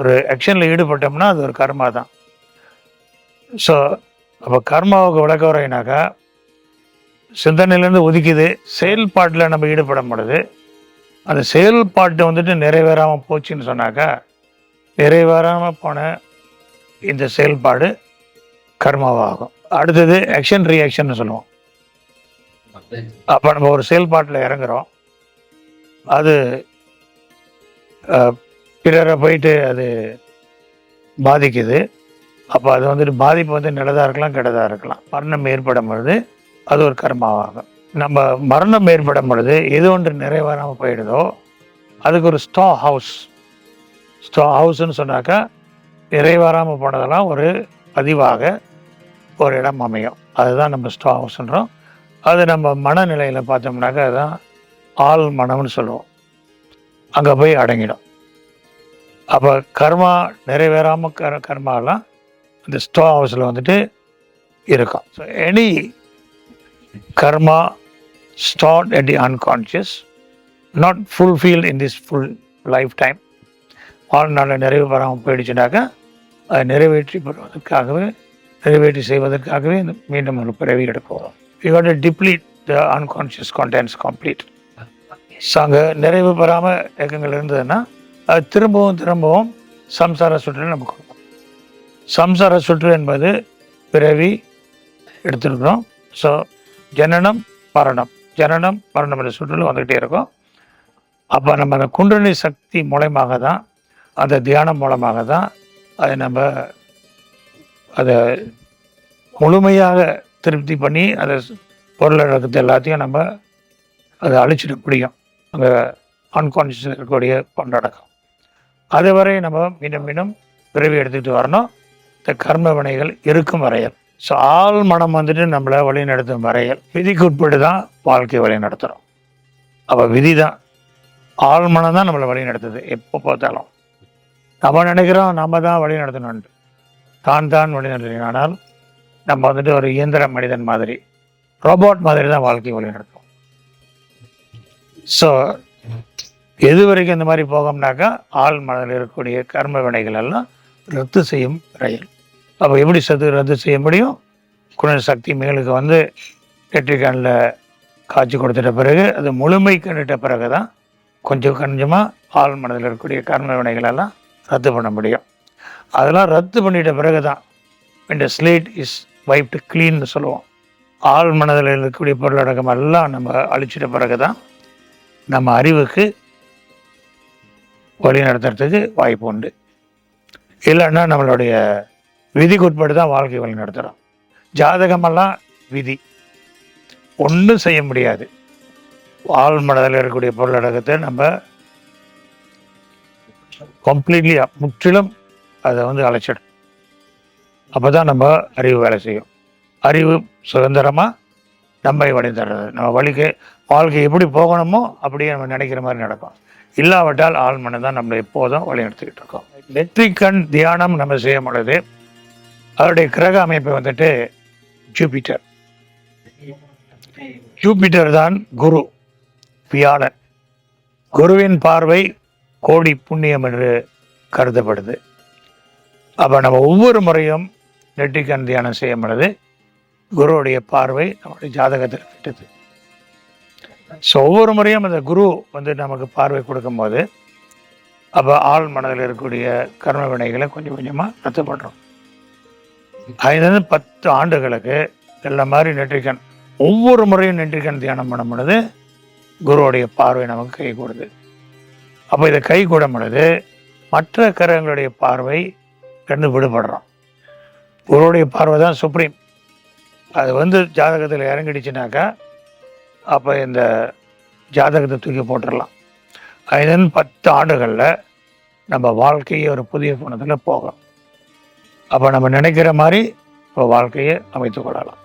ஒரு ஆக்ஷனில் ஈடுபட்டோம்னா அது ஒரு கர்மா தான். ஸோ அப்போ கர்மாவுக்கு விளக்க வரையினாக்கா சிந்தனையிலேருந்து ஒதுக்கிது, செயல்பாட்டில் நம்ம ஈடுபடும் பொழுது அந்த செயல்பாட்டு வந்துட்டு நிறைவேறாமல் போச்சுன்னு சொன்னாக்கா, நிறைவேறாமல் போன இந்த செயல்பாடு கர்மாவாகும். அடுத்தது ஆக்ஷன் ரியாக்ஷன் சொல்லுவோம். அப்போ நம்ம ஒரு செயல்பாட்டில் இறங்குறோம், அது பிறரை போயிட்டு அது பாதிக்குது. அப்போ அது வந்துட்டு பாதிப்பு வந்து நல்லதாக இருக்கலாம், கெட்டதாக இருக்கலாம். மரணம் ஏற்படும் பொழுது அது ஒரு கர்மாவாகும். நம்ம மரணம் ஏற்படும் பொழுது எது ஒன்று நிறைவேறாமல் போயிடுதோ அதுக்கு ஒரு ஸ்டோ ஹவுஸ்ன்னு சொன்னாக்கா, நிறைவேறாமல் போனதெல்லாம் ஒரு பதிவாக ஒரு இடம் அமையும். அதுதான் நம்ம ஸ்டோ ஹவுஸ்ன்றோம். அது நம்ம மனநிலையில் பார்த்தோம்னாக்கா அதுதான் ஆள் மனம்னு சொல்லுவோம். அங்கே போய் அடங்கிடும். அப்போ கர்மா நிறைவேறாமல் கர்மாலாம் இந்த ஸ்டோ ஹவுஸில் வந்துட்டு இருக்கும். So any karma stored at the unconscious, not fulfilled in this full lifetime, வாழ்நாளில் நிறைவு பெறாமல் போயிடுச்சுனாக்கா அதை நிறைவேற்றி செய்வதற்காகவே மீண்டும் ஒரு பிறவி எடுப்போம். You got to deplete the unconscious contents complete. So அங்கே நிறைவு பெறாமல் இயக்கங்கள் இருந்ததுன்னா அது திரும்பவும் சம்சார சுற்று நமக்கு கொடுக்கும். சம்சார சுற்று என்பது பிறவி எடுத்துருக்கிறோம். ஸோ ஜனனம் மரணம் என்ற சுற்றுல வந்துக்கிட்டே இருக்கும். அப்போ நம்ம அந்த குண்டலினி சக்தி மூலமாக தான், அந்த தியானம் மூலமாக தான் அதை முழுமையாக திருப்தி பண்ணி அந்த பொருளடக்கத்தை எல்லாத்தையும் நம்ம அதை அழிச்சிட முடியும். அந்த அன்கான்ஷியஸ் இருக்கக்கூடிய பொருளடக்கம் அதுவரை நம்ம மீண்டும் பிறவி எடுத்துக்கிட்டு வரணும், இந்த கர்ம வினைகள் இருக்கும் வரையல். ஸோ ஆள் மனம் வந்துட்டு நம்மளை வழி நடத்தும் வரையல் விதிக்கு உட்பட்டு தான் வாழ்க்கை வழி நடத்துகிறோம். அப்போ விதி தான், ஆள் மனம் தான் நம்மளை வழி நடத்துது. எப்போ பார்த்தாலும் நம்ம நினைக்கிறோம் நம்ம தான் வழி நடத்தணும்ட்டு, தான் வழி நடத்தணும். ஆனால் நம்ம வந்துட்டு ஒரு இயந்திர மனிதன் மாதிரி, ரோபோட் மாதிரி தான் வாழ்க்கை வழி நடத்தும். ஸோ எது வரைக்கும் இந்த மாதிரி போகோம்னாக்கா ஆள் மனதில் இருக்கக்கூடிய கர்ம வினைகள் எல்லாம் ரத்து செய்யும் வரையல். அப்போ எப்படி ரத்து செய்ய முடியும்? குண சக்தி மேலுக்கு வந்து நெற்றிக்கண்ணில் காய்ச்சி கொடுத்துட்ட பிறகு அது முழுமை கண்டுட்ட பிறகு தான் கொஞ்சமாக ஆள் மனதில் இருக்கக்கூடிய கர்ம வினைகளெல்லாம் ரத்து பண்ண முடியும். அதெல்லாம் ரத்து பண்ணிட்ட பிறகு தான் இந்த ஸ்லேட் இஸ் வைப்டு க்ளீன்னு சொல்லுவோம். ஆள் மனதில் இருக்கக்கூடிய பொருளடக்கம் எல்லாம் நம்ம அழிச்சிட்ட பிறகு தான் நம்ம அறிவுக்கு வழி நடத்துறதுக்கு வாய்ப்பு உண்டு. இல்லைன்னா நம்மளுடைய விதிக்கு உட்பட்டு தான் வாழ்க்கை வழி நடத்துகிறோம். ஜாதகமெல்லாம் விதி, ஒன்றும் செய்ய முடியாது. ஆள் மனதில் இருக்கக்கூடிய பொருளடக்கத்தை நம்ம கம்ப்ளீட்லி முற்றிலும் அதை வந்து அழைச்சிடும். அப்போ தான் நம்ம அறிவு வேலை செய்யும். அறிவு சுதந்திரமாக நம்மை வழி தர்றது, நம்ம வாழ்க்கை எப்படி போகணுமோ அப்படியே நம்ம நினைக்கிற மாதிரி நடக்கும். இல்லாவிட்டால் ஆள் மனம் தான் நம்மளை எப்போதும் வழி நடத்திக்கிட்டு இருக்கோம். நெற்றிக்கண் தியானம் நம்ம செய்யும் பொழுது அவருடைய கிரக அமைப்பு வந்துட்டு ஜூபிட்டர் தான் குரு, வியாழன். குருவின் பார்வை கோடி புண்ணியம் என்று கருதப்படுது. அப்போ நம்ம ஒவ்வொரு முறையும் நெற்றிக்கண் தியானம் செய்யும் பொழுது குருவுடைய பார்வை நம்முடைய ஜாதகத்தில் கிட்டது. ஸோ ஒவ்வொரு முறையும் அந்த குரு வந்து நமக்கு பார்வை கொடுக்கும்போது அப்போ ஆள் மனதில் இருக்கக்கூடிய கர்ம வினைகளை கொஞ்சமாக ரத்து பண்ணுறோம். 5-10 ஆண்டுகளுக்கு எல்லா மாதிரி நெற்றிக்கண் ஒவ்வொரு முறையும் நெற்றிக்கண் தியானம் பண்ணும் பொழுது குருவுடைய பார்வை நமக்கு கை கூடுது. அப்போ இதை கை கூடும் பொழுது மற்ற கிரகங்களுடைய பார்வை கண்டு விடுபடுறோம். குருவுடைய பார்வை தான் சுப்ரீம். அது வந்து ஜாதகத்தில் இறங்கிடுச்சுனாக்கா அப்போ இந்த ஜாதகத்தை தூக்கி போட்டுடலாம். 5-10 ஆண்டுகளில் நம்ம வாழ்க்கையை ஒரு புதிய கோணத்தில் போகலாம். அப்போ நம்ம நினைக்கிற மாதிரி இப்போ வாழ்க்கையை அமைத்து கொள்ளலாம்.